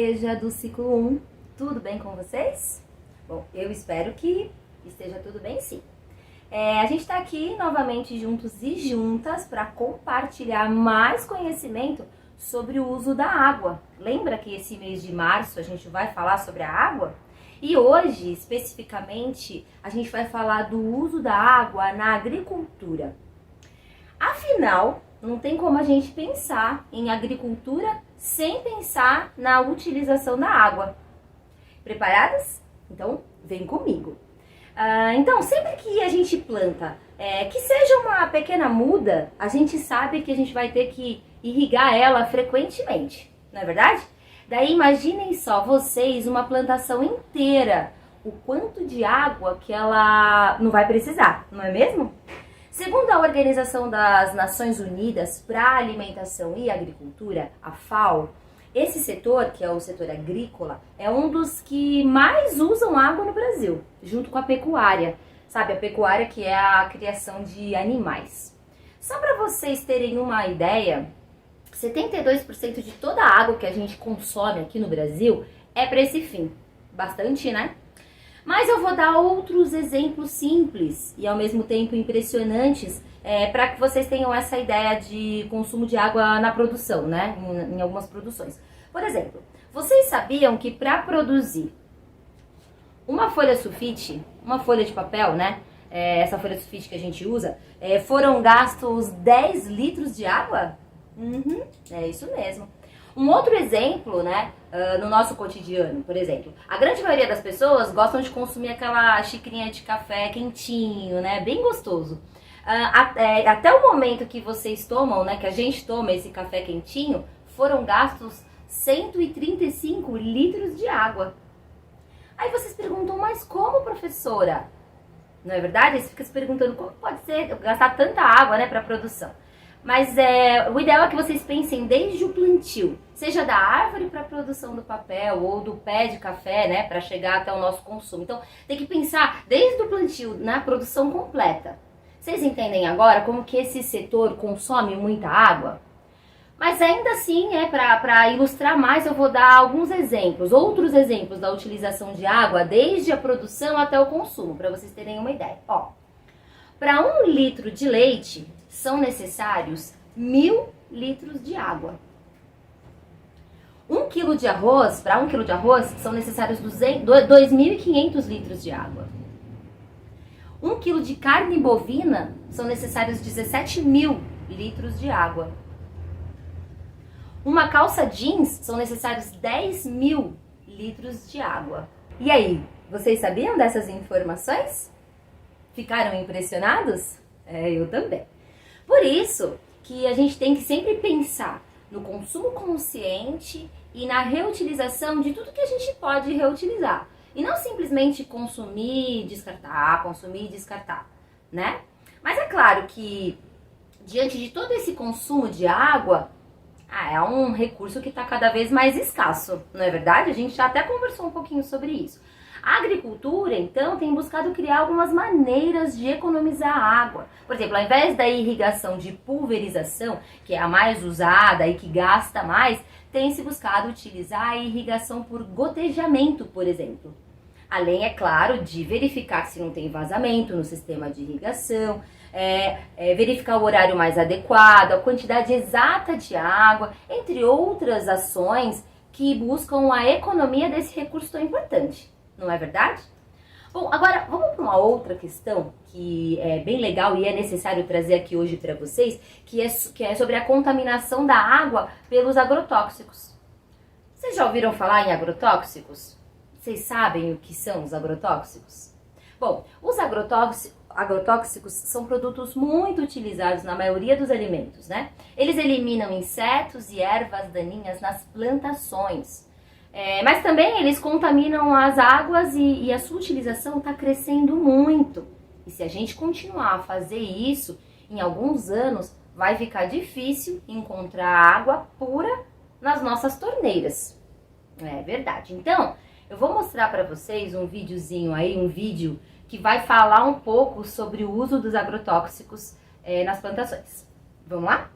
EJA do ciclo 1, tudo bem com vocês? Bom, eu espero que esteja tudo bem sim. A gente está aqui novamente juntos e juntas para compartilhar mais conhecimento sobre o uso da água. Lembra que esse mês de março a gente vai falar sobre a água? E hoje, especificamente, a gente vai falar do uso da água na agricultura. Afinal, não tem como a gente pensar em agricultura sem pensar na utilização da água. Preparadas? Então, vem comigo. Então, sempre que a gente planta, que seja uma pequena muda, a gente sabe que a gente vai ter que irrigar ela frequentemente, não é verdade? Daí, imaginem só vocês uma plantação inteira, o quanto de água que ela não vai precisar, não é mesmo? Segundo a Organização das Nações Unidas para a Alimentação e Agricultura, a FAO, esse setor, que é o setor agrícola, é um dos que mais usam água no Brasil, junto com a pecuária. Sabe, a pecuária que é a criação de animais. Só para vocês terem uma ideia, 72% de toda a água que a gente consome aqui no Brasil é para esse fim. Bastante, né? Mas eu vou dar outros exemplos simples e ao mesmo tempo impressionantes para que vocês tenham essa ideia de consumo de água na produção, né? Em algumas produções. Por exemplo, vocês sabiam que para produzir uma folha sulfite, uma folha de papel, né? Essa folha de sulfite que a gente usa, foram gastos 10 litros de água? É isso mesmo. Um outro exemplo, né, no nosso cotidiano, por exemplo, a grande maioria das pessoas gostam de consumir aquela xicrinha de café quentinho, né, bem gostoso. Até o momento que vocês tomam, né, que a gente toma esse café quentinho, foram gastos 135 litros de água. Aí vocês perguntam, mas como, professora? Não é verdade? Você fica se perguntando como pode ser gastar tanta água, né, para a produção. Mas o ideal é que vocês pensem desde o plantio, seja da árvore para a produção do papel ou do pé de café, né, para chegar até o nosso consumo. Então, tem que pensar desde o plantio na produção completa. Vocês entendem agora como que esse setor consome muita água? Mas ainda assim, para ilustrar mais, eu vou dar alguns exemplos, outros exemplos da utilização de água desde a produção até o consumo, para vocês terem uma ideia. Ó, para 1 litro de leite, são necessários 1.000 litros de água. 1 quilo de arroz, para 1 quilo de arroz, são necessários 2.500 litros de água. 1 quilo de carne bovina, são necessários 17.000 litros de água. Uma calça jeans, são necessários 10.000 litros de água. E aí, vocês sabiam dessas informações? Ficaram impressionados? Eu também. Por isso que a gente tem que sempre pensar no consumo consciente e na reutilização de tudo que a gente pode reutilizar. E não simplesmente consumir e descartar, né? Mas é claro que, diante de todo esse consumo de água, é um recurso que está cada vez mais escasso, não é verdade? A gente já até conversou um pouquinho sobre isso. A agricultura, então, tem buscado criar algumas maneiras de economizar água. Por exemplo, ao invés da irrigação de pulverização, que é a mais usada e que gasta mais, tem se buscado utilizar a irrigação por gotejamento, por exemplo. Além, é claro, de verificar se não tem vazamento no sistema de irrigação, verificar o horário mais adequado, a quantidade exata de água, entre outras ações que buscam a economia desse recurso tão importante. Não é verdade? Bom, agora vamos para uma outra questão que é bem legal e é necessário trazer aqui hoje para vocês, que é sobre a contaminação da água pelos agrotóxicos. Vocês já ouviram falar em agrotóxicos? Vocês sabem o que são os agrotóxicos? Bom, os agrotóxicos são produtos muito utilizados na maioria dos alimentos, né? Eles eliminam insetos e ervas daninhas nas plantações. Mas também eles contaminam as águas e a sua utilização está crescendo muito. E se a gente continuar a fazer isso, em alguns anos vai ficar difícil encontrar água pura nas nossas torneiras. É verdade. Então, eu vou mostrar para vocês um videozinho aí, um vídeo que vai falar um pouco sobre o uso dos agrotóxicos nas plantações. Vamos lá?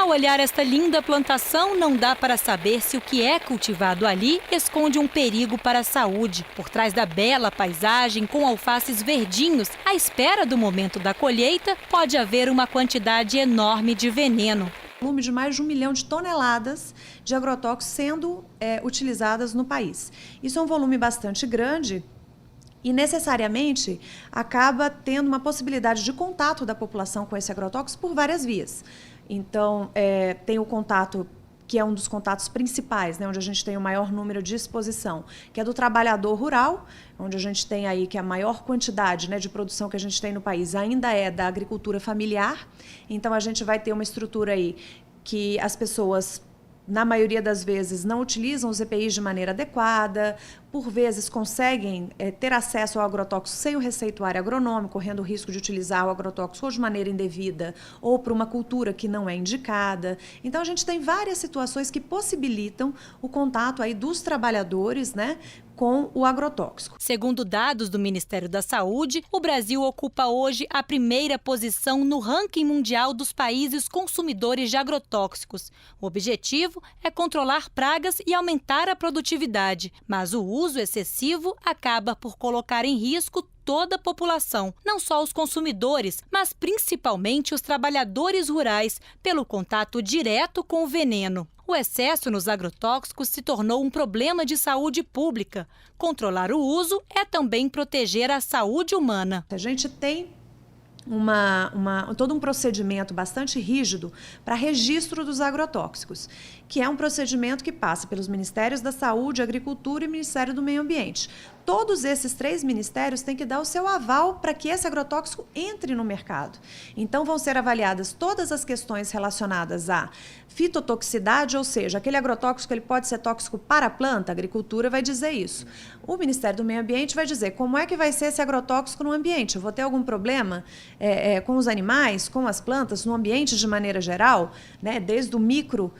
Ao olhar esta linda plantação, não dá para saber se o que é cultivado ali esconde um perigo para a saúde. Por trás da bela paisagem, com alfaces verdinhos, à espera do momento da colheita, pode haver uma quantidade enorme de veneno. Volume de mais de 1 milhão de toneladas de agrotóxicos sendo utilizadas no país. Isso é um volume bastante grande e necessariamente acaba tendo uma possibilidade de contato da população com esse agrotóxico por várias vias. Então, tem o contato, que é um dos contatos principais, né, onde a gente tem o maior número de exposição, que é do trabalhador rural, onde a gente tem aí que a maior quantidade, né, de produção que a gente tem no país ainda é da agricultura familiar. Então, a gente vai ter uma estrutura aí que as pessoas, na maioria das vezes, não utilizam os EPIs de maneira adequada, por vezes conseguem ter acesso ao agrotóxico sem o receituário agronômico, correndo o risco de utilizar o agrotóxico ou de maneira indevida ou para uma cultura que não é indicada. Então, a gente tem várias situações que possibilitam o contato aí dos trabalhadores, né, com o agrotóxico. Segundo dados do Ministério da Saúde, o Brasil ocupa hoje a primeira posição no ranking mundial dos países consumidores de agrotóxicos. O objetivo é controlar pragas e aumentar a produtividade, mas o uso excessivo acaba por colocar em risco toda a população, não só os consumidores, mas principalmente os trabalhadores rurais, pelo contato direto com o veneno. O excesso nos agrotóxicos se tornou um problema de saúde pública. Controlar o uso é também proteger a saúde humana. A gente tem todo um procedimento bastante rígido para registro dos agrotóxicos, que é um procedimento que passa pelos Ministérios da Saúde, Agricultura e Ministério do Meio Ambiente. Todos esses 3 ministérios têm que dar o seu aval para que esse agrotóxico entre no mercado. Então, vão ser avaliadas todas as questões relacionadas à fitotoxicidade, ou seja, aquele agrotóxico ele pode ser tóxico para a planta, a agricultura vai dizer isso. O Ministério do Meio Ambiente vai dizer como é que vai ser esse agrotóxico no ambiente. Eu vou ter algum problema com os animais, com as plantas, no ambiente de maneira geral, né? Desde o micro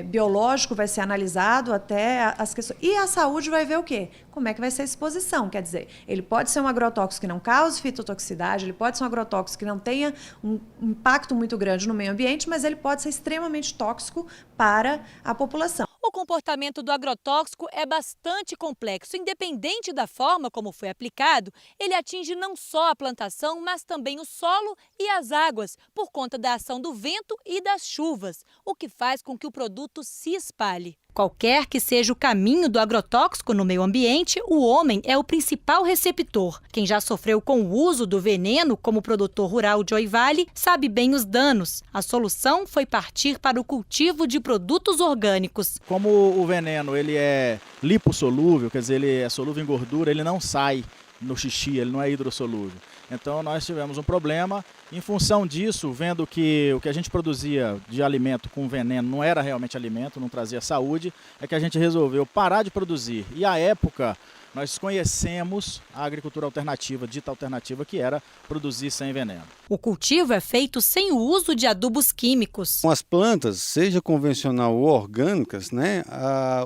biológico vai ser analisado até as questões. E a saúde vai ver o quê? Como é que vai ser a exposição? Quer dizer, ele pode ser um agrotóxico que não cause fitotoxicidade, ele pode ser um agrotóxico que não tenha um impacto muito grande no meio ambiente, mas ele pode ser extremamente tóxico para a população. O comportamento do agrotóxico é bastante complexo. Independente da forma como foi aplicado, ele atinge não só a plantação, mas também o solo e as águas, por conta da ação do vento e das chuvas, o que faz com que o produto se espalhe. Qualquer que seja o caminho do agrotóxico no meio ambiente, o homem é o principal receptor. Quem já sofreu com o uso do veneno, como o produtor rural Joy Vale, sabe bem os danos. A solução foi partir para o cultivo de produtos orgânicos. Como o veneno ele é lipossolúvel, quer dizer, ele é solúvel em gordura, ele não sai no xixi, ele não é hidrossolúvel. Então nós tivemos um problema. Em função disso, vendo que o que a gente produzia de alimento com veneno não era realmente alimento, não trazia saúde, é que a gente resolveu parar de produzir. E à época nós conhecemos a agricultura alternativa, dita alternativa, que era produzir sem veneno. O cultivo é feito sem o uso de adubos químicos. Com as plantas, seja convencional ou orgânicas, né,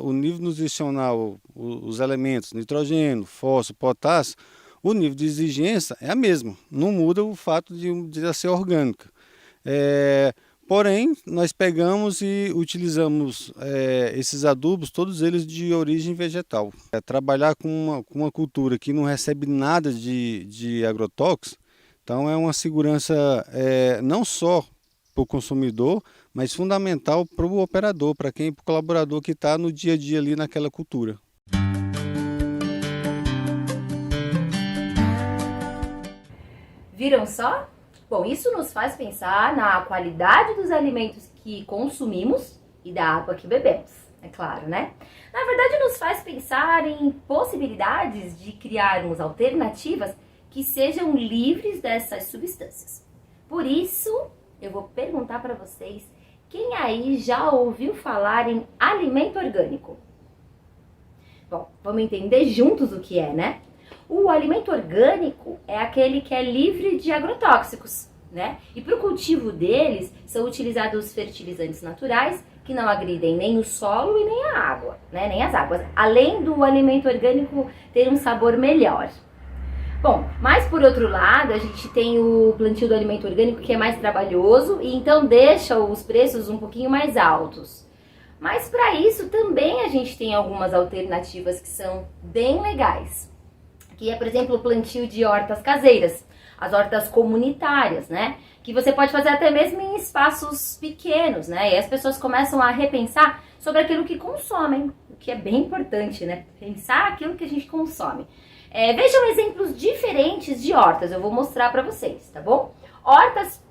o nível nutricional, os elementos nitrogênio, fósforo, potássio, o nível de exigência é a mesma, não muda o fato de ser orgânica. Porém, nós pegamos e utilizamos esses adubos, todos eles de origem vegetal. Trabalhar com uma cultura que não recebe nada de agrotóxicos, então é uma segurança não só para o consumidor, mas fundamental para o operador, para o colaborador que está no dia a dia ali naquela cultura. Viram só? Bom, isso nos faz pensar na qualidade dos alimentos que consumimos e da água que bebemos, é claro, né? Na verdade, nos faz pensar em possibilidades de criarmos alternativas que sejam livres dessas substâncias. Por isso, eu vou perguntar para vocês, quem aí já ouviu falar em alimento orgânico? Bom, vamos entender juntos o que é, né? O alimento orgânico é aquele que é livre de agrotóxicos, né? E para o cultivo deles são utilizados fertilizantes naturais que não agridem nem o solo e nem a água, né? Nem as águas. Além do alimento orgânico ter um sabor melhor. Bom, mas por outro lado, a gente tem o plantio do alimento orgânico, que é mais trabalhoso e então deixa os preços um pouquinho mais altos. Mas para isso também a gente tem algumas alternativas que são bem legais, que é, por exemplo, o plantio de hortas caseiras, as hortas comunitárias, né? Que você pode fazer até mesmo em espaços pequenos, né? E as pessoas começam a repensar sobre aquilo que consomem, o que é bem importante, né? Pensar aquilo que a gente consome. Vejam exemplos diferentes de hortas, eu vou mostrar para vocês, tá bom? Hortas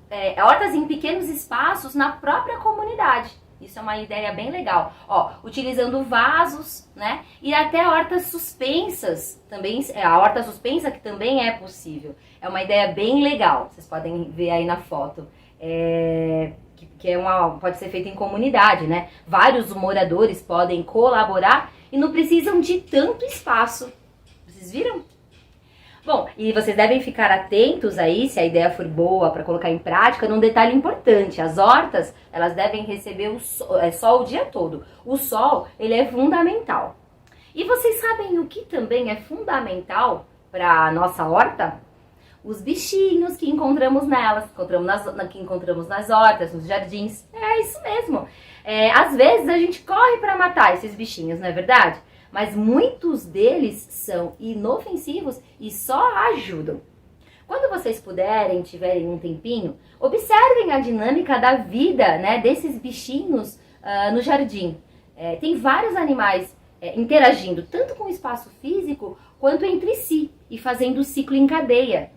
em pequenos espaços na própria comunidade. Isso é uma ideia bem legal. Ó, utilizando vasos, né? E até hortas suspensas também. A horta suspensa que também é possível. É uma ideia bem legal. Vocês podem ver aí na foto. Pode ser feita em comunidade, né? Vários moradores podem colaborar e não precisam de tanto espaço. Vocês viram? Bom, e vocês devem ficar atentos aí, se a ideia for boa para colocar em prática, num detalhe importante. As hortas, elas devem receber o sol o dia todo. O sol, ele é fundamental. E vocês sabem o que também é fundamental para a nossa horta? Os bichinhos que encontramos nelas, que encontramos nas hortas, nos jardins. É isso mesmo. Às vezes a gente corre para matar esses bichinhos, não é verdade? Mas muitos deles são inofensivos e só ajudam. Quando vocês puderem, tiverem um tempinho, observem a dinâmica da vida, né, desses bichinhos no jardim. Tem vários animais interagindo tanto com o espaço físico quanto entre si e fazendo o ciclo em cadeia.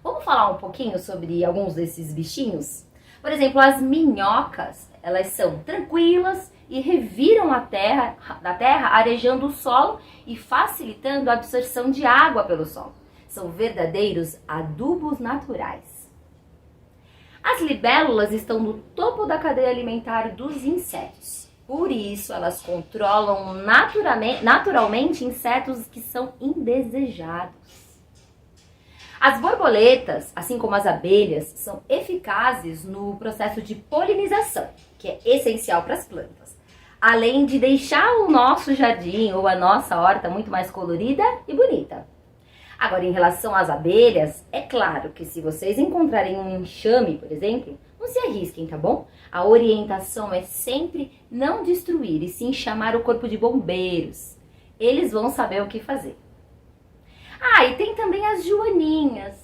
Vamos falar um pouquinho sobre alguns desses bichinhos? Por exemplo, as minhocas, elas são tranquilas e reviram a terra, arejando o solo e facilitando a absorção de água pelo solo. São verdadeiros adubos naturais. As libélulas estão no topo da cadeia alimentar dos insetos. Por isso, elas controlam naturalmente insetos que são indesejados. As borboletas, assim como as abelhas, são eficazes no processo de polinização, que é essencial para as plantas, além de deixar o nosso jardim ou a nossa horta muito mais colorida e bonita. Agora, em relação às abelhas, é claro que se vocês encontrarem um enxame, por exemplo, não se arrisquem, tá bom? A orientação é sempre não destruir e sim chamar o corpo de bombeiros. Eles vão saber o que fazer. E tem também as joaninhas.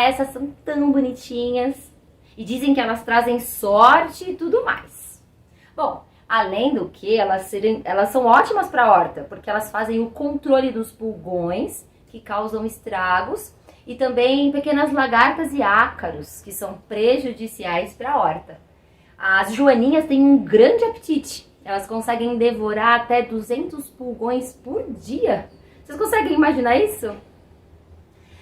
Essas são tão bonitinhas. E dizem que elas trazem sorte e tudo mais. Bom, além do que, elas são ótimas para a horta, porque elas fazem o controle dos pulgões, que causam estragos, e também pequenas lagartas e ácaros, que são prejudiciais para a horta. As joaninhas têm um grande apetite. Elas conseguem devorar até 200 pulgões por dia. Vocês conseguem imaginar isso?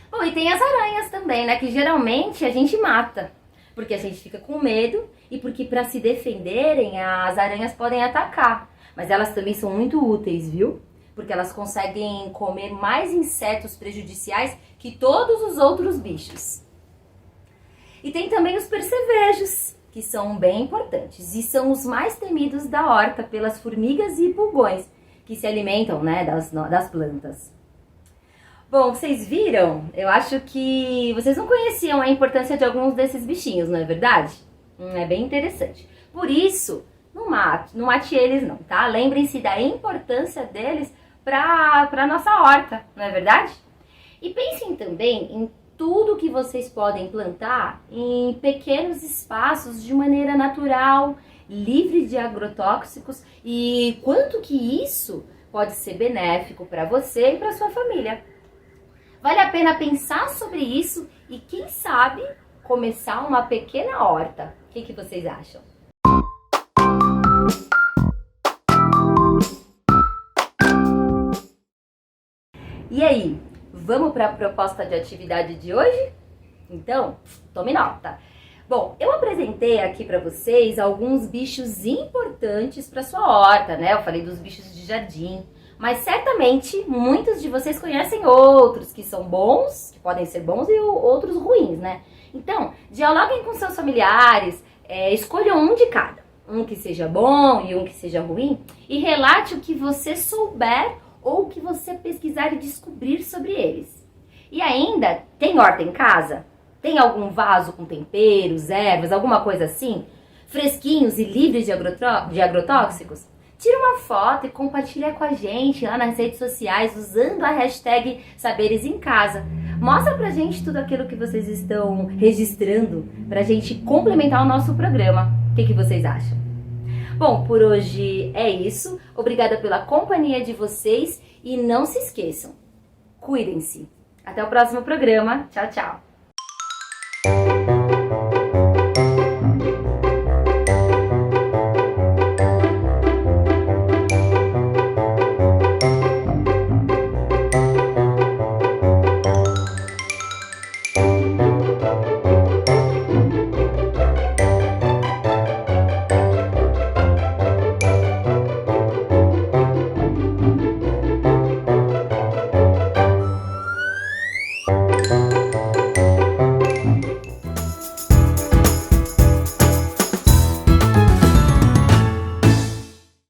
Bom, e tem as aranhas também, né? Que geralmente a gente mata, porque a gente fica com medo e porque para se defenderem as aranhas podem atacar. Mas elas também são muito úteis, viu? Porque elas conseguem comer mais insetos prejudiciais que todos os outros bichos. E tem também os percevejos, que são bem importantes e são os mais temidos da horta pelas formigas e pulgões, que se alimentam, né, das plantas. Bom, vocês viram? Eu acho que vocês não conheciam a importância de alguns desses bichinhos, não é verdade? É bem interessante. Por isso, não mate eles não, tá? Lembrem-se da importância deles para a nossa horta, não é verdade? E pensem também em tudo que vocês podem plantar em pequenos espaços de maneira natural, livre de agrotóxicos e quanto que isso pode ser benéfico para você e para sua família. Vale a pena pensar sobre isso e, quem sabe, começar uma pequena horta. O que vocês acham? E aí, vamos para a proposta de atividade de hoje? Então, tome nota. Bom, eu apresentei aqui para vocês alguns bichos importantes para sua horta, né? Eu falei dos bichos de jardim. Mas certamente muitos de vocês conhecem outros que são bons, que podem ser bons, e outros ruins, né? Então, dialoguem com seus familiares, escolham um de cada. Um que seja bom e um que seja ruim. E relate o que você souber ou o que você pesquisar e descobrir sobre eles. E ainda, tem horta em casa? Tem algum vaso com temperos, ervas, alguma coisa assim? Fresquinhos e livres de agrotóxicos? Tira uma foto e compartilha com a gente lá nas redes sociais usando a hashtag Saberes em Casa. Mostra pra gente tudo aquilo que vocês estão registrando pra gente complementar o nosso programa. O que vocês acham? Bom, por hoje é isso. Obrigada pela companhia de vocês e não se esqueçam, cuidem-se. Até o próximo programa. Tchau, tchau.